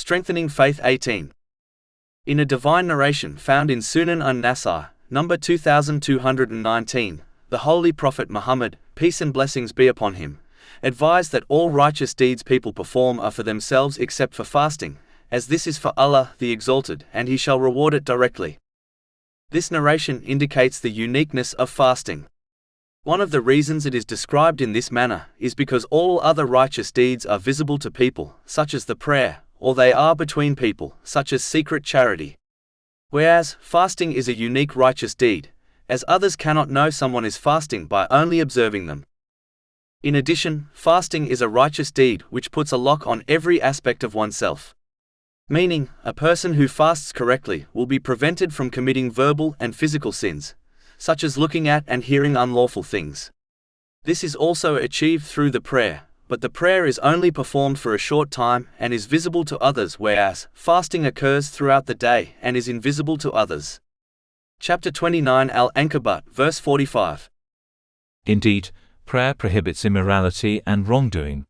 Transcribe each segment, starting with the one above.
Strengthening Faith 18. In a divine narration found in Sunan an-Nasai, number 2219, the Holy Prophet Muhammad, peace and blessings be upon him, advised that all righteous deeds people perform are for themselves except for fasting, as this is for Allah the Exalted, and He shall reward it directly. This narration indicates the uniqueness of fasting. One of the reasons it is described in this manner is because all other righteous deeds are visible to people, such as the prayer, or they are between people, such as secret charity. Whereas, fasting is a unique righteous deed, as others cannot know someone is fasting by only observing them. In addition, fasting is a righteous deed which puts a lock on every aspect of oneself. Meaning, a person who fasts correctly will be prevented from committing verbal and physical sins, such as looking at and hearing unlawful things. This is also achieved through the prayer, but the prayer is only performed for a short time and is visible to others, whereas fasting occurs throughout the day and is invisible to others. Chapter 29 Al-Ankabut, verse 45. Indeed, prayer prohibits immorality and wrongdoing.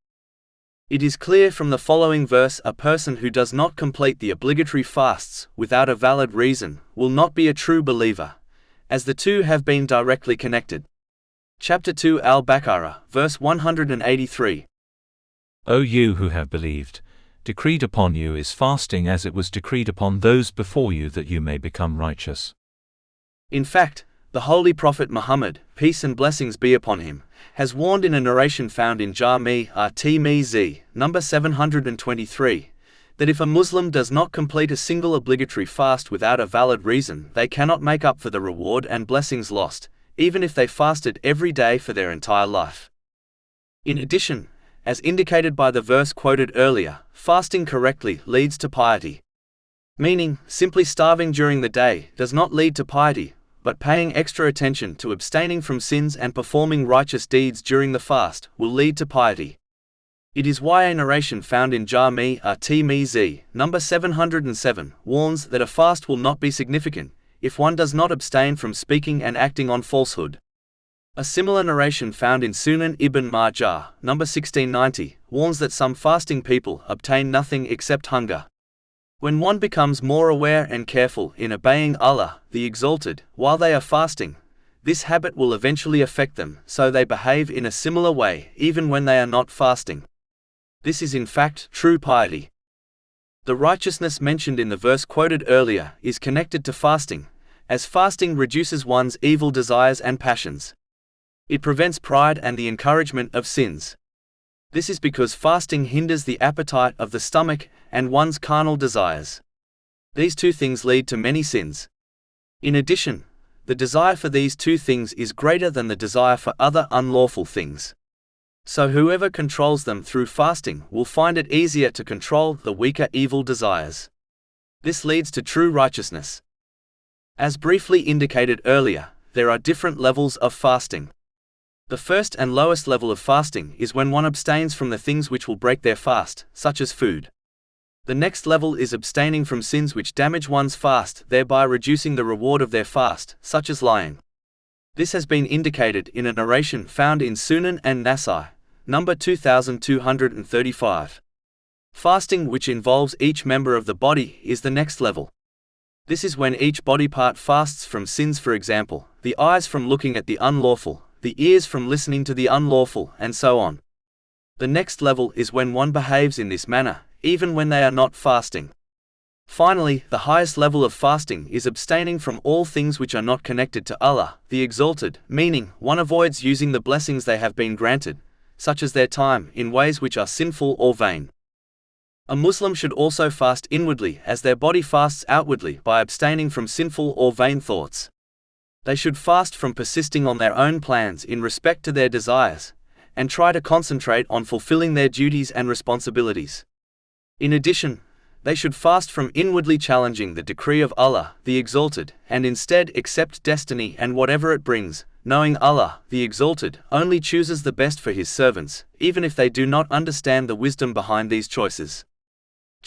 It is clear from the following verse a person who does not complete the obligatory fasts without a valid reason will not be a true believer, as the two have been directly connected. Chapter 2 Al-Baqarah, verse 183. O you who have believed, decreed upon you is fasting as it was decreed upon those before you that you may become righteous. In fact, the Holy Prophet Muhammad, peace and blessings be upon him, has warned in a narration found in Jami'a at-Tirmidhi, number 723, that if a Muslim does not complete a single obligatory fast without a valid reason, they cannot make up for the reward and blessings lost, even if they fasted every day for their entire life. In addition, as indicated by the verse quoted earlier, fasting correctly leads to piety. Meaning, simply starving during the day does not lead to piety, but paying extra attention to abstaining from sins and performing righteous deeds during the fast will lead to piety. It is why a narration found in Jami'a at-Tirmidhi, number 707, warns that a fast will not be significant if one does not abstain from speaking and acting on falsehood. A similar narration found in Sunan Ibn Majah, number 1690, warns that some fasting people obtain nothing except hunger. When one becomes more aware and careful in obeying Allah, the Exalted, while they are fasting, this habit will eventually affect them, so they behave in a similar way even when they are not fasting. This is in fact true piety. The righteousness mentioned in the verse quoted earlier is connected to fasting, as fasting reduces one's evil desires and passions. It prevents pride and the encouragement of sins. This is because fasting hinders the appetite of the stomach and one's carnal desires. These two things lead to many sins. In addition, the desire for these two things is greater than the desire for other unlawful things. So whoever controls them through fasting will find it easier to control the weaker evil desires. This leads to true righteousness. As briefly indicated earlier, there are different levels of fasting. The first and lowest level of fasting is when one abstains from the things which will break their fast, such as food. The next level is abstaining from sins which damage one's fast, thereby reducing the reward of their fast, such as lying. This has been indicated in a narration found in Sunan an-Nasai, number 2235. Fasting which involves each member of the body is the next level. This is when each body part fasts from sins, for example, the eyes from looking at the unlawful, the ears from listening to the unlawful, and so on. The next level is when one behaves in this manner, even when they are not fasting. Finally, the highest level of fasting is abstaining from all things which are not connected to Allah, the Exalted, meaning, one avoids using the blessings they have been granted, such as their time, in ways which are sinful or vain. A Muslim should also fast inwardly as their body fasts outwardly by abstaining from sinful or vain thoughts. They should fast from persisting on their own plans in respect to their desires, and try to concentrate on fulfilling their duties and responsibilities. In addition, they should fast from inwardly challenging the decree of Allah, the Exalted, and instead accept destiny and whatever it brings, knowing Allah, the Exalted, only chooses the best for His servants, even if they do not understand the wisdom behind these choices.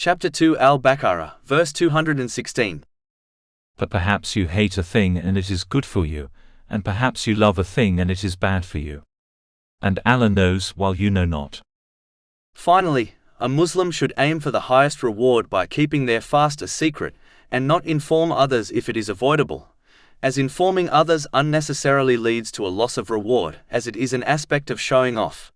Chapter 2 Al-Baqarah, verse 216. But perhaps you hate a thing and it is good for you, and perhaps you love a thing and it is bad for you. And Allah knows while you know not. Finally, a Muslim should aim for the highest reward by keeping their fast a secret, and not inform others if it is avoidable, as informing others unnecessarily leads to a loss of reward, as it is an aspect of showing off.